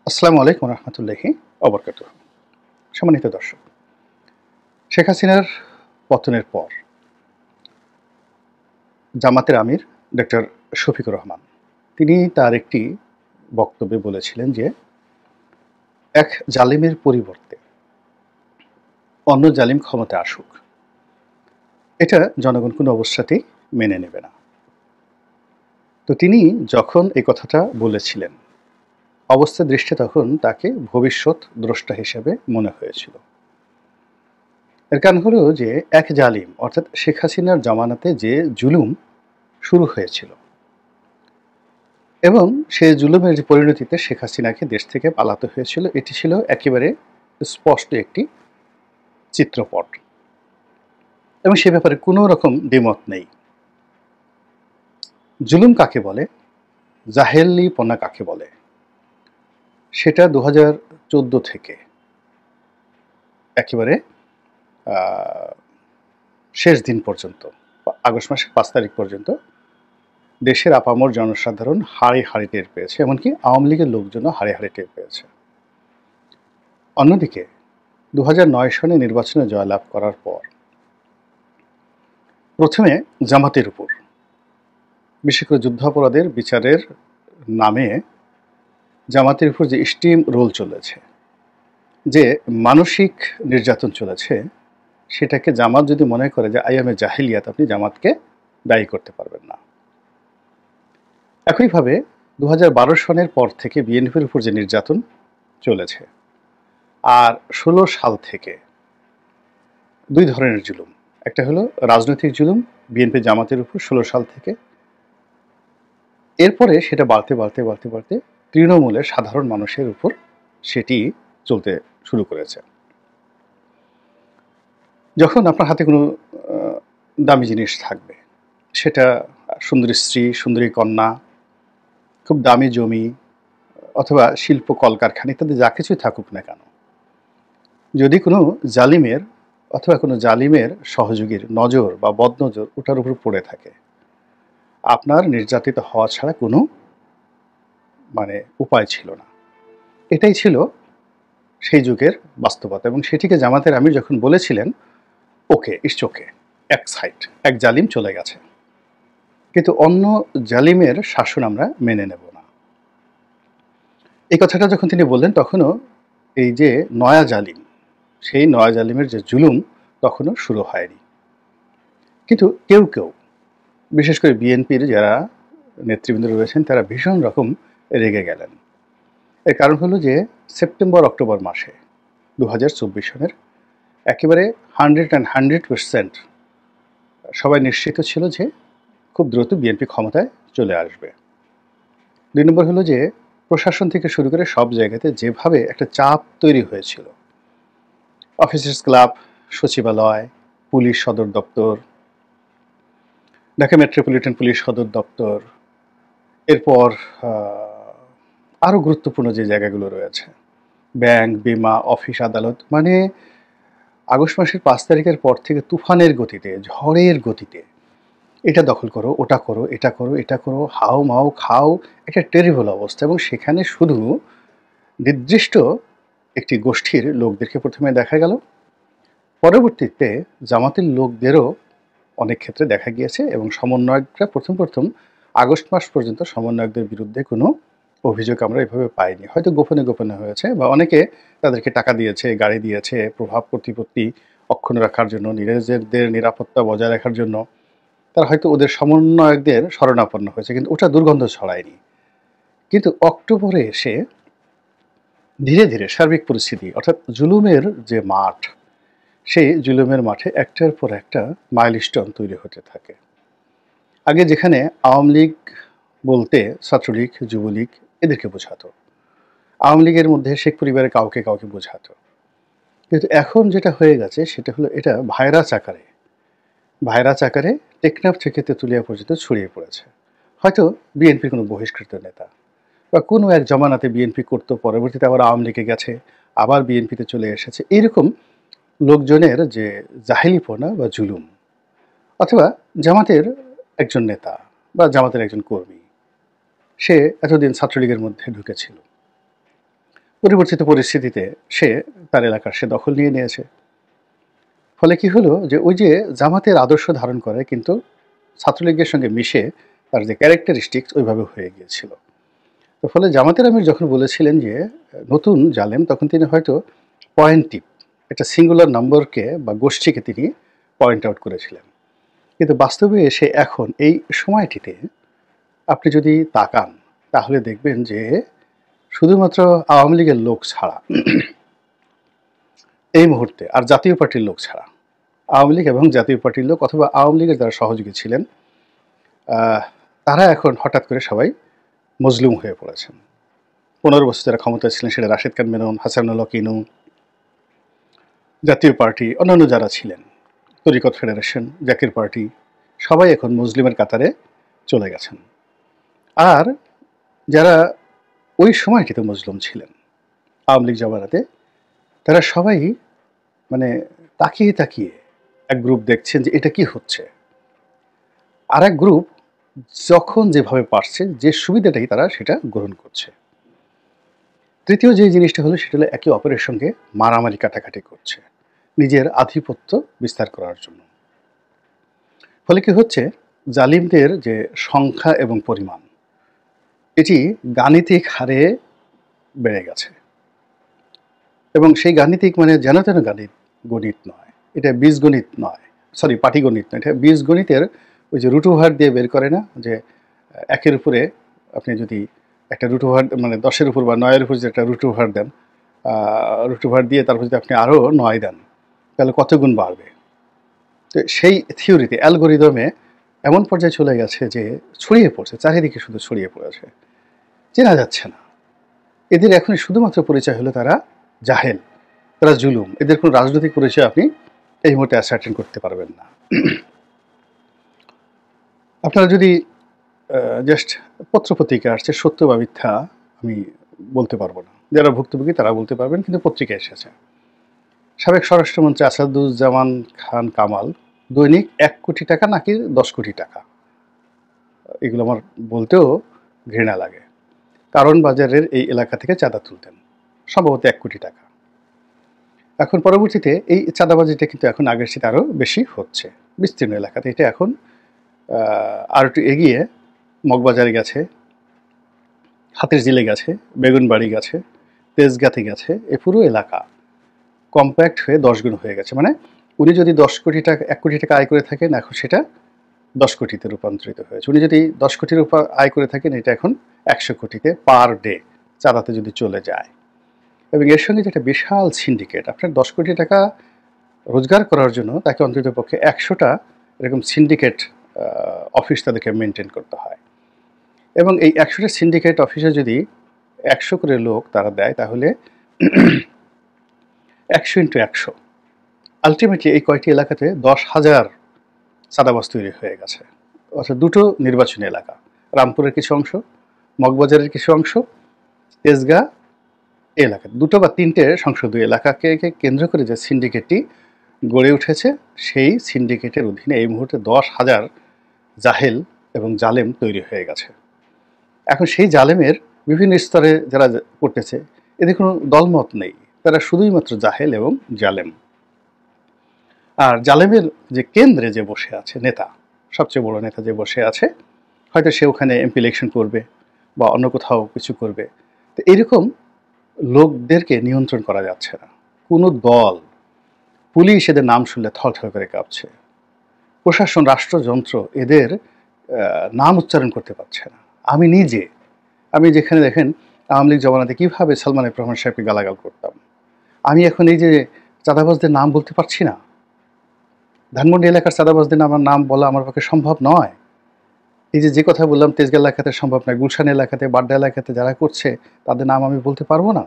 আসসালামু আলাইকুম রহমতুল্লাহি অবরকাতুহ। সম্মানিত দর্শক, শেখ হাসিনার পতনের পর জামাতের আমির ডক্টর শফিকুর রহমান তিনি তার একটি বক্তব্যে বলেছিলেন যে এক জালিমের পরিবর্তে অন্য জালিম ক্ষমতায় আসুক, এটা জনগণ কোনো অবস্থাতেই মেনে নেবে না। তো তিনি যখন এই কথাটা বলেছিলেন, অবস্থা দৃষ্টে তখন তাকে ভবিষ্যৎ দ্রষ্টা হিসেবে মনে হয়েছিল। এর কারণ হলো যে এক জালিম অর্থাৎ শেখ হাসিনার জামানাতে যে জুলুম শুরু হয়েছিল এবং সেই জুলুমের যে পরিণতিতে শেখ হাসিনাকে দেশ থেকে পালাতে হয়েছিল, এটি ছিল একেবারে স্পষ্ট একটি চিত্রপট এবং সে ব্যাপারে কোনো রকম দ্বিমত নেই। জুলুম কাকে বলে, জাহেলিপনা কাকে বলে, সেটা 2014 থেকে একেবারে শেষ দিন পর্যন্ত, আগস্ট মাসের 5 তারিখ পর্যন্ত দেশের আপামর জনসাধারণ হাড়ে হাড়ে টের পেয়েছে, এমনকি আওয়ামী লীগের লোকজনও হাড়ে হাড়ে টের পেয়েছে। অন্যদিকে 2009 সনে নির্বাচনে জয়লাভ করার পর প্রথমে জামাতের উপর, বিশেষ করে যুদ্ধাপরাধের বিচারের নামে জামাতের উপর যে স্টিম রোল চলেছে, যে মানসিক নির্যাতন চলেছে, সেটাকে জামাত যদি মনে করে যে আইয়ামে জাহিলিয়াত, আপনি জামাতকে দায়ী করতে পারবেন না। একইভাবে 2012 সনের পর থেকে বিএনপির উপর যে নির্যাতন চলেছে, আর 16 সাল থেকে দুই ধরনের জুলুম, একটা হলো রাজনৈতিক জুলুম বিএনপি জামাতের উপর 16 সাল থেকে, এরপরে সেটা বাড়তে বাড়তে বাড়তে বাড়তে তৃণমূলের সাধারণ মানুষের উপর সেটি চলতে শুরু করেছে। যখন আপনার হাতে কোনো দামি জিনিস থাকবে, সেটা সুন্দরী স্ত্রী, সুন্দরী কন্যা, খুব দামি জমি অথবা শিল্প কলকারখানা ইত্যাদি যা কিছুই থাকুক না কেন, যদি কোনো জালিমের অথবা কোনো জালিমের সহযোগীর নজর বা বদনজর ওটার উপর পড়ে থাকে, আপনার নির্যাতিত হওয়া ছাড়া কোনো উপায় ছিল না। এটাই ছিল সেই যুগের বাস্তবতা এবং সেটিকে জামাতের আমির যখন বলেছিলেন, ওকে ইটস ওকে, এক সাইড, এক জালিম চলে গেছে, কিন্তু অন্য জালিমের শাসন আমরা মেনে নেব না। এই কথাটা যখন তিনি বললেন, তখনও এই যে নয়া জালিম, সেই নয়া জালিমের যে জুলুম তখনও শুরু হয়নি। কিন্তু কেউ কেউ, বিশেষ করে বিএনপির যারা নেতৃবৃন্দ রয়েছেন, তারা ভীষণ রকম রেগে গেলেন। এর কারণ হলো যে সেপ্টেম্বর অক্টোবর মাসে 2024 সনের একেবারে 100% সবাই নিশ্চিত ছিল যে খুব দ্রুত বিএনপি ক্ষমতায় চলে আসবে। 2 নম্বর হলো যে প্রশাসন থেকে শুরু করে সব জায়গাতে যেভাবে একটা চাপ তৈরি হয়েছিল, অফিসার্স ক্লাব, সচিবালয়, পুলিশ সদর দপ্তর, ঢাকা মেট্রোপলিটন পুলিশ সদর দপ্তর, এরপর আরও গুরুত্বপূর্ণ যে জায়গাগুলো রয়েছে, ব্যাংক, বিমা, অফিস, আদালত, আগস্ট মাসের 5 তারিখের পর থেকে তুফানের গতিতে, ঝড়ের গতিতে এটা দখল করো, ওটা করো, এটা করো, এটা করো, হাও মাও খাও, একটা টেরিবল অবস্থা। এবং সেখানে শুধু নির্দিষ্ট একটি গোষ্ঠীর লোকদেরকে প্রথমে দেখা গেল, পরবর্তীতে জামাতের লোকদেরও অনেক ক্ষেত্রে দেখা গিয়েছে এবং সমন্বয়করা প্রথম আগস্ট মাস পর্যন্ত সমন্বয়কদের বিরুদ্ধে কোনো অভিযোগ আমরা এভাবে পাইনি। হয়তো গোপনে গোপনে হয়েছে বা অনেকে তাদেরকে টাকা দিয়েছে, গাড়ি দিয়েছে, প্রভাব প্রতিপত্তি অক্ষুণ্ণ রাখার জন্য, নিজেদের নিরাপত্তা বজায় রাখার জন্য তারা হয়তো ওদের সমন্বয়কদের শরণাপন্ন হয়েছে, কিন্তু ওটা দুর্গন্ধ ছড়ায়নি। কিন্তু অক্টোবরে এসে ধীরে ধীরে সার্বিক পরিস্থিতি, অর্থাৎ জুলুমের যে মাঠ, সেই জুলুমের মাঠে একটার পর একটা মাইলস্টোন তৈরি হতে থাকে। আগে যেখানে আওয়ামী লীগ বলতে ছাত্রলীগ, যুবলীগ এদেরকে বোঝাতো, আওয়ামী লীগের মধ্যে শেখ পরিবারের কাউকে কাউকে বোঝাতো, কিন্তু এখন যেটা হয়ে গেছে সেটা হলো এটা ভাইরাস আকারে টেকনাফ থেকে তেঁতুলিয়া পর্যন্ত ছড়িয়ে পড়েছে। হয়তো বিএনপির কোনো বহিষ্কৃত নেতা বা কোনো এক জমানাতে বিএনপি করতো, পরবর্তীতে আবার আওয়ামী লীগে গেছে, আবার বিএনপিতে চলে এসেছে, এইরকম লোকজনের যে জাহেলিপনা বা জুলুম, অথবা জামাতের একজন নেতা বা জামাতের একজন কর্মী, সে এতদিন ছাত্রলীগের মধ্যে ঢুকেছিল, পরিবর্তিত পরিস্থিতিতে সে তার এলাকার সে দখল নিয়ে নিয়েছে। ফলে কি হলো যে ওই যে জামাতের আদর্শ ধারণ করে কিন্তু ছাত্রলীগের সঙ্গে মিশে তার যে ক্যারেক্টারিস্টিক্স ওইভাবে হয়ে গিয়েছিল। তো ফলে জামাতের আমির যখন বলেছিলেন যে নতুন জালেম, তখন তিনি হয়তো পয়েন্টিভ একটা সিঙ্গুলার নম্বরকে বা গোষ্ঠীকে তিনি পয়েন্ট আউট করেছিলেন। কিন্তু বাস্তবে এসে এখন এই সময়টিতে আপনি যদি তাকান তাহলে দেখবেন যে শুধুমাত্র আওয়ামী লীগের লোক ছাড়া এই মুহূর্তে আর জাতীয় পার্টির লোক ছাড়া, আওয়ামী লীগ এবং জাতীয় পার্টির লোক অথবা আওয়ামী লীগের যারা সহযোগী ছিলেন তারা এখন হঠাৎ করে সবাই মজলুম হয়ে পড়েছেন। 15 বছর যারা ক্ষমতায় ছিলেন সেটা রাশেদ খান মেনন, হাসানুল্লাহ কিনু, জাতীয় পার্টি, অন্যান্য যারা ছিলেন, তরিকত ফেডারেশন, জাকির পার্টি, সবাই এখন মুসলিমের কাতারে চলে গেছেন। আর যারা ওই সময়টিতে মজলুম ছিলেন আওয়ামী লীগ জমানাতে, তারা সবাই মানে তাকিয়ে তাকিয়ে এক গ্রুপ দেখছেন যে এটা কি হচ্ছে, আর এক গ্রুপ যখন যেভাবে পারছে যে সুবিধাটাই তারা সেটা গ্রহণ করছে। তৃতীয় যে জিনিসটা হলো সেটা হলো একে অপরের সঙ্গে মারামারি কাটাকাটি করছে নিজের আধিপত্য বিস্তার করার জন্য। ফলে কি হচ্ছে, জালিমদের যে সংখ্যা এবং পরিমাণ এটি গাণিতিক হারে বেড়ে গেছে। এবং সেই গাণিতিক মানে যেন তেন গণিত নয়, এটা বীজগণিত নয়, সরি পাটিগণিত নয়, এটা বীজগণিতের ওই যে রুট ওভার দিয়ে বের করে না, যে একের উপরে আপনি যদি একটা রুট ওভার মানে 10-এর উপর বা 9-এর উপর যে একটা রুট ওভার দেন, রুট ওভার দিয়ে তারপর যদি আপনি আরও 9 দেন তাহলে কত গুণ বাড়বে। তো সেই থিওরিতে অ্যালগোরিদমে এমন পর্যায়ে চলে গেছে যে ছড়িয়ে পড়ছে, চারিদিকে শুধু ছড়িয়ে পড়েছে, চেনা যাচ্ছে না। এদের এখন শুধুমাত্র পরিচয় হলো তারা জাহেল, তারা জুলুম, এদের কোনো রাজনৈতিক পরিচয় আপনি এই মুহূর্তে অ্যাসার্টেন করতে পারবেন না। আপনারা যদি জাস্ট পত্রপত্রিকা আসছে, সত্য বা মিথ্যা আমি বলতে পারবো না, যারা ভুক্তভোগী তারা বলতে পারবেন, কিন্তু পত্রিকায় এসেছে সাবেক স্বরাষ্ট্রমন্ত্রী আসাদুজ্জামান খান কামাল দৈনিক 1 কোটি টাকা নাকি 10 কোটি টাকা, এগুলো আমার বলতেও ঘৃণা লাগে, কারণ বাজারের এই এলাকা থেকে চাঁদা তুলতেন সম্ভবত 1 কোটি টাকা। এখন পরবর্তীতে এই চাঁদাবাজিটা কিন্তু এখন আগের চেয়ে আরও বেশি হচ্ছে বিস্তীর্ণ এলাকাতে। এটা এখন আর একটু এগিয়ে মগবাজারে গেছে, হাতিরঝিলে গেছে, বেগুনবাড়ি গেছে, তেজগাঁতে গেছে, এ পুরো এলাকা কম্প্যাক্ট হয়ে 10 গুণ হয়ে গেছে। মানে উনি যদি 10 কোটি টাকা 1 কোটি টাকা আয় করে থাকেন, এখন সেটা 10 কোটিতে রূপান্তরিত হয়েছে। উনি যদি 10 কোটির উপর আয় করে থাকেন, এটা এখন 100 কোটিতে পার ডে চাঁদাতে যদি চলে যায়। এবং এর সঙ্গে যেটা বিশাল সিন্ডিকেট, আপনার 10 কোটি টাকা রোজগার করার জন্য তাকে অন্তত পক্ষে 100টা এরকম সিন্ডিকেট অফিস তাদেরকে মেনটেন করতে হয়। এবং এই 100টা সিন্ডিকেট অফিসে যদি 100 করে লোক তারা দেয়, তাহলে 100 × 100 আলটিমেটলি এই কয়টি এলাকাতে 10,000 চাঁদাবাজ তৈরি হয়ে গেছে। অর্থাৎ দুটো নির্বাচনী এলাকা, রামপুরের কিছু অংশ, মগবাজারের কিছু অংশ, তেজগাঁ এলাকা, 2 বা 3টে সংসদীয় এলাকাকে কেন্দ্র করে যে সিন্ডিকেটটি গড়ে উঠেছে, সেই সিন্ডিকেটের অধীনে এই মুহূর্তে 10,000 জাহেল এবং জালেম তৈরি হয়ে গেছে। এখন সেই জালেমের বিভিন্ন স্তরে যারা করতেছে, এদের কোনো দলমত নেই, তারা শুধুই মাত্র জাহেল এবং জালেম। আর জালেমের যে কেন্দ্রে যে বসে আছে নেতা, সবচেয়ে বড় নেতা যে বসে আছে, হয়তো সে ওখানে এমপি ইলেকশন করবে বা অন্য কোথাও কিছু করবে। তো এরকম লোকদেরকে নিয়ন্ত্রণ করা যাচ্ছে না। কোনো দল, পুলিশ এদের নাম শুনলে থরথর করে কাঁপছে, প্রশাসন, রাষ্ট্রযন্ত্র এদের নাম উচ্চারণ করতে পারছে না। আমি যেখানে দেখেন আওয়ামী লীগ জমানাতে কীভাবে সালমান এফ রহমান সাহেবকে গালাগাল করতাম, আমি এখন এই যে চাঁদাবাজদের নাম বলতে পারছি না। ধানমন্ডি এলাকার চাঁদাবাজদের আমার নাম বলা আমার পক্ষে সম্ভব নয়। এই যে কথা বললাম তেজগাঁ এলাকাতে সম্ভব নয়, গুলশান এলাকাতে, বাড্ডা এলাকাতে যারা করছে তাদের নাম আমি বলতে পারবো না।